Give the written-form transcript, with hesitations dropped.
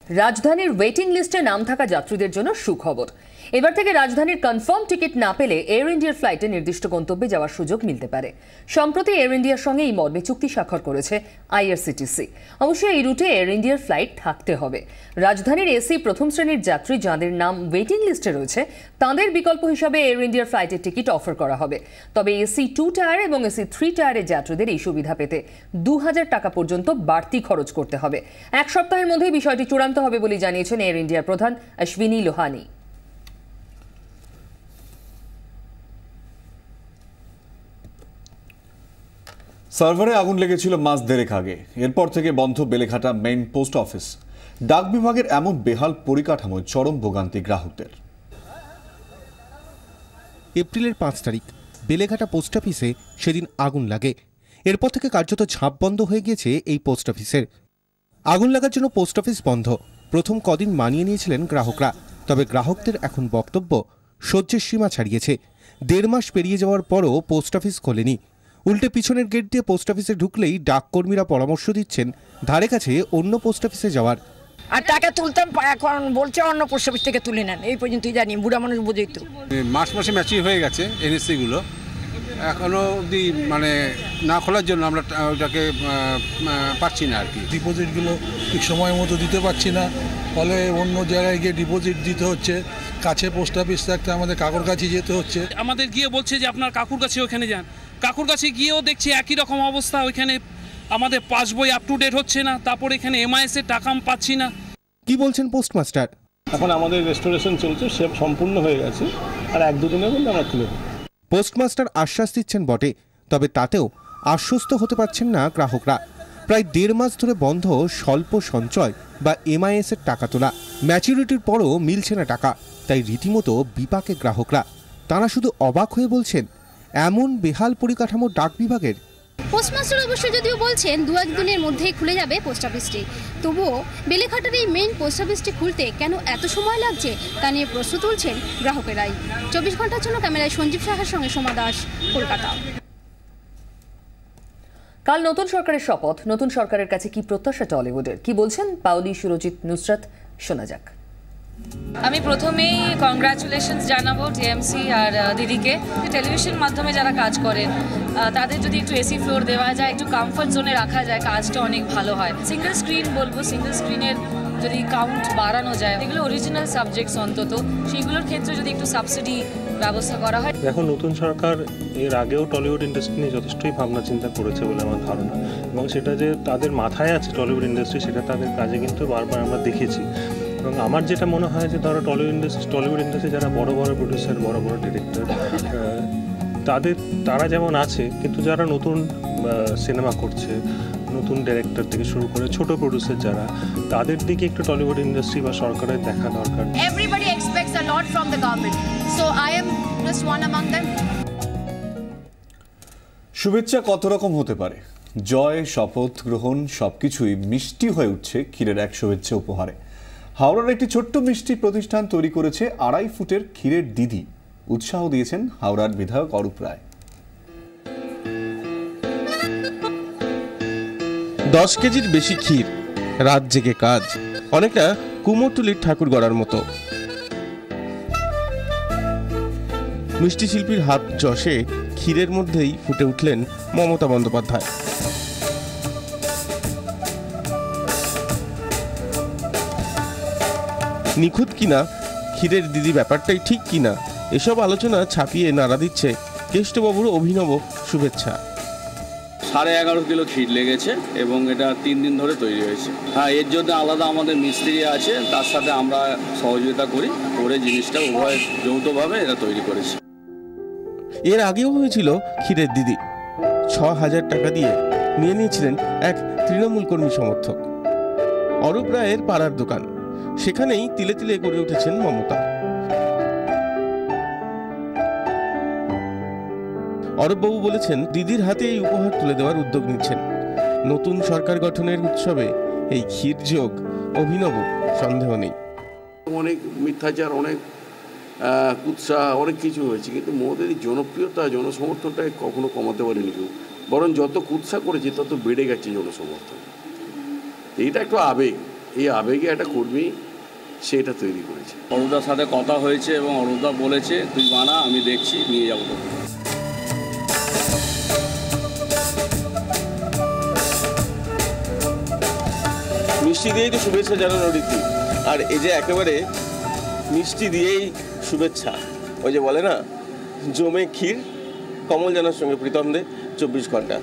রাজধানীর ওয়েটিং লিস্টে নাম থাকা যাত্রীদের জন্য সুখবর। এবার থেকে রাজধানীর কনফার্ম টিকিট না পেলে এয়ার ইন্ডিয়ার ফ্লাইটে নির্দিষ্ট গন্তব্যে যাওয়ার সুযোগ মিলতে পারে। সম্প্রতি এয়ার ইন্ডিয়ার সঙ্গে এই মর্মে চুক্তি স্বাক্ষর করেছে আইআরসিটিসি। অবশ্যই এই রুটে এয়ার ইন্ডিয়ার ফ্লাইট থাকতে হবে। রাজধানীর এসি প্রথম শ্রেণীর যাত্রী যাদের নাম ওয়েটিং লিস্টে রয়েছে তাদের বিকল্প হিসাবে এয়ার ইন্ডিয়ার ফ্লাইটের টিকিট অফার করা হবে। তবে এসি 2 টায়ার এবং এসি 3 টায়ারের যাত্রীদের এই সুবিধা পেতে 2000 টাকা পর্যন্ত বাড়তি খরচ করতে হবে। এক সপ্তাহের মধ্যেই বিষয়টি চূড়ান্ত হবে বলে জানিয়েছেন এয়ার ইন্ডিয়ার প্রধান অশ্বিনী লোহানি। সার্ভারে আগুন লেগেছিল মাস দেড়েক আগে। এরপর থেকে বন্ধ বেলেঘাটা মেইন পোস্ট অফিস। ডাক বিভাগের এমন বেহাল পরিকাঠামোয় চরম ভোগান্তি গ্রাহকদের। এপ্রিলের 5 তারিখ বেলেঘাটা পোস্ট অফিসে সেদিন আগুন লাগে। এরপর থেকে কার্যত ঝাঁপ বন্ধ হয়ে গিয়েছে এই পোস্ট অফিসের। আগুন লাগার জন্য পোস্ট অফিস বন্ধ। প্রথম কদিন মানিয়ে নিয়েছিলেন গ্রাহকরা। তবে গ্রাহকদের এখন বক্তব্য সহ্যের সীমা ছাড়িয়েছে। 1.5 মাস পেরিয়ে যাওয়ার পরও পোস্ট অফিস খোলেনি। উল্টে পিছনের গেট দিয়ে পোস্ট অফিসে ঢুকলেই ডাককর্মীরা পরামর্শ দিচ্ছেন ধারে কাছে অন্য পোস্ট অফিসে যাওয়ার। আর টাকা তুলতাম, এখন বলছে অন্য পোস্ট অফিস থেকে তুলে নেন। এই পর্যন্তই জানি, বুড়া মানুষ বোঝেই তো। মাসে ম্যাচিউর হয়ে গেছে এনএসসি গুলো, এখনো অবধি মানে না খোলার জন্য আমরা ওটাকে পাচ্ছি না আর কি। ডিপোজিটগুলো ঠিক সময় মতো দিতে পারছি না, ফলে অন্য জায়গায় গিয়ে ডিপোজিট দিতে হচ্ছে। কাছে পোস্ট অফিস থাকতে আমাদের কাকুর কাছে যেতে হচ্ছে। আমাদের গিয়ে বলছে যে আপনার কাকুর কাছে ওখানে যান। কাকুর কাছে গিয়েও দেখছি একই রকম অবস্থা। ওইখানে আমাদের পাসবই আপ টু ডেট হচ্ছে না, তারপর এখানে এমআইএস এর টাকা পাচ্ছি না। কি বলছেন পোস্টমাস্টার? এখন আমাদের রেস্টোরেশন চলছে, সে সম্পূর্ণ হয়ে গেছে, আর 1-2 দিনের মধ্যে আমরা খুলে দেব। পোস্টমাস্টার আশ্বাস দিচ্ছেন বটে, তবে তাতেও আশ্বস্ত হতে পারছেন না গ্রাহকরা। প্রায় 1.5 মাস ধরে বন্ধ স্বল্প সঞ্চয় বা এমআইএস এর টাকা তোলা। ম্যাচুরিটির পরও মিলছে না টাকা, তাই রীতিমতো বিপাকে গ্রাহকরা। তারা শুধু অবাক হয়ে বলছেন, এমন বেহাল পরিকাঠামো ডাক বিভাগের। পোস্টমাস্টার অবশ্য যদিও বলছেন 2-1 দিনের মধ্যেই খুলে যাবে পোস্ট অফিসটি, তবুও বেলেঘাটার এই মেইন পোস্ট অফিসটি খুলতে কেন এত সময় লাগছে তা নিয়ে প্রশ্ন তুলছেন গ্রাহকেরাই। 24 ঘন্টার জন্য ক্যামেরায় সঞ্জীব সাহার সঙ্গে সোমা দাস, কলকাতা। কাল নতুন সরকারের শপথ। নতুন সরকারের কাছে কি প্রত্যাশা টলিউডের, কি বলছেন পাওলি, সুরজিৎ, নুসরাত? শোনা যাক। আমি প্রথমেই কংগ্রাচুলেশনস জানাবো টিএমসি আর দিদিকে। টেলিভিশন মাধ্যমে যারা কাজ করেন তাদের যদি একটু এসি ফ্লোর দেওয়া যায়, একটু কমফর্ট জোনে রাখা যায়, কাজটা অনেক ভালো হয়। সিঙ্গেল স্ক্রিন বলবো, সিঙ্গেল স্ক্রিনের যদি কাউন্ট বাড়ানো যায়, এগুলো অরিজিনাল সাবজেক্টস অন্তত সেইগুলোর ক্ষেত্রে যদি একটু সাবসিডি ব্যবস্থা করা হয়। এখন নতুন সরকার এর আগেও টলিউড ইন্ডাস্ট্রি নিয়ে যথেষ্টই ভাবনা চিন্তা করেছে বলে আমার ধারণা, এবং সেটা যে তাদের মাথায় আছে টলিউড ইন্ডাস্ট্রি, সেটা তাদের কাজে কিন্তু বারবার আমরা দেখেছি। এবং আমার যেটা মনে হয় যে ধরো টলিউড ইন্ডাস্ট্রি যারা বড় বড় প্রডিউসার, বড় বড় ডিরেক্টর, তারা যেমন আছে, কিন্তু যারা নতুন সিনেমা করছে, নতুন ডিরেক্টর থেকে শুরু করে ছোট প্রডিউসার যারা, তাদের দিকে একটু টলিউড ইন্ডাস্ট্রি বা সরকারের দেখা দরকার। Everybody expects a lot from the government, so I am just one among them. শুভেচ্ছা কত রকম হতে পারে। জয়, শপথ গ্রহণ সবকিছুই মিষ্টি হয়ে উঠছে ক্ষীরের এক শুভেচ্ছা উপহারে। হাওড়ার একটি ছোট্ট মিষ্টি প্রতিষ্ঠান তৈরি করেছে 2.5 ফুটের ক্ষীরের দিদি। উৎসাহ দিয়েছেন হাওড়ার বিধায়ক অরূপ রায়। 10 কেজির বেশি ক্ষীর, রাত জেগে কাজ, অনেকটা কুমোরটুলির ঠাকুর গড়ার মতো। মিষ্টি শিল্পীর হাত যশে ক্ষীরের মধ্যেই ফুটে উঠলেন মমতা বন্দ্যোপাধ্যায়। নিখুঁত কিনা, ক্ষীরের দিদি ব্যাপারটাই ঠিক কিনা, এসব আলোচনা ছাপিয়ে নাড়া দিচ্ছে কেষ্টবাবুর অভিনব শুভেচ্ছা। 11.5 কিলো ক্ষীর লেগেছে এবং এটা 3 দিন ধরে তৈরি হয়েছে। হ্যাঁ, এর জন্য আলাদা আমাদের মিস্ত্রি আছে, তার সাথে আমরা সহযোগিতা করে জিনিসটা উভয় যৌথভাবে এটা তৈরি করেছি। এর আগেও হয়েছিল ক্ষীরের দিদি। 6,000 টাকা দিয়ে নিয়ে নিয়েছিলেন এক তৃণমূল কর্মী সমর্থক। অরূপ রায়ের পাড়ার দোকান, সেখানেই তিলে তিলে গড়ে উঠেছেন মমতা। অরূপবাবু বলেছেন, দিদির হাতে এই উপহার তুলে দেওয়ার উদ্যোগ নিচ্ছেন। নতুন সরকার গঠনের উৎসবে এই ক্ষীর যোগ অভিনব, সন্দেহ নেই। অনেক মিথ্যাচার, অনেক কুৎসা, অনেক কিছু হয়েছে, কিন্তু মোদের জনপ্রিয়তা, জনসমর্থনটাকে কখনো কমাতে পারেনি কেউ। বরং যত কুৎসা করেছে তত বেড়ে গেছে জনসমর্থন। এইটা একটু আবেগ, এই আবেগে একটা কর্মী সে এটা তৈরি করেছে। অরূপদার সাথে কথা হয়েছে এবং অরূপদা বলেছে তুই বানা, আমি দেখছি, নিয়ে যাবো তোকে। মিষ্টি দিয়েই তো শুভেচ্ছা জানানো রীতি, আর এই যে একেবারে মিষ্টি দিয়েই শুভেচ্ছা, ওই যে বলে না জমে ক্ষীর কমল জানার সঙ্গে প্রীতম দে 24 ঘন্টা।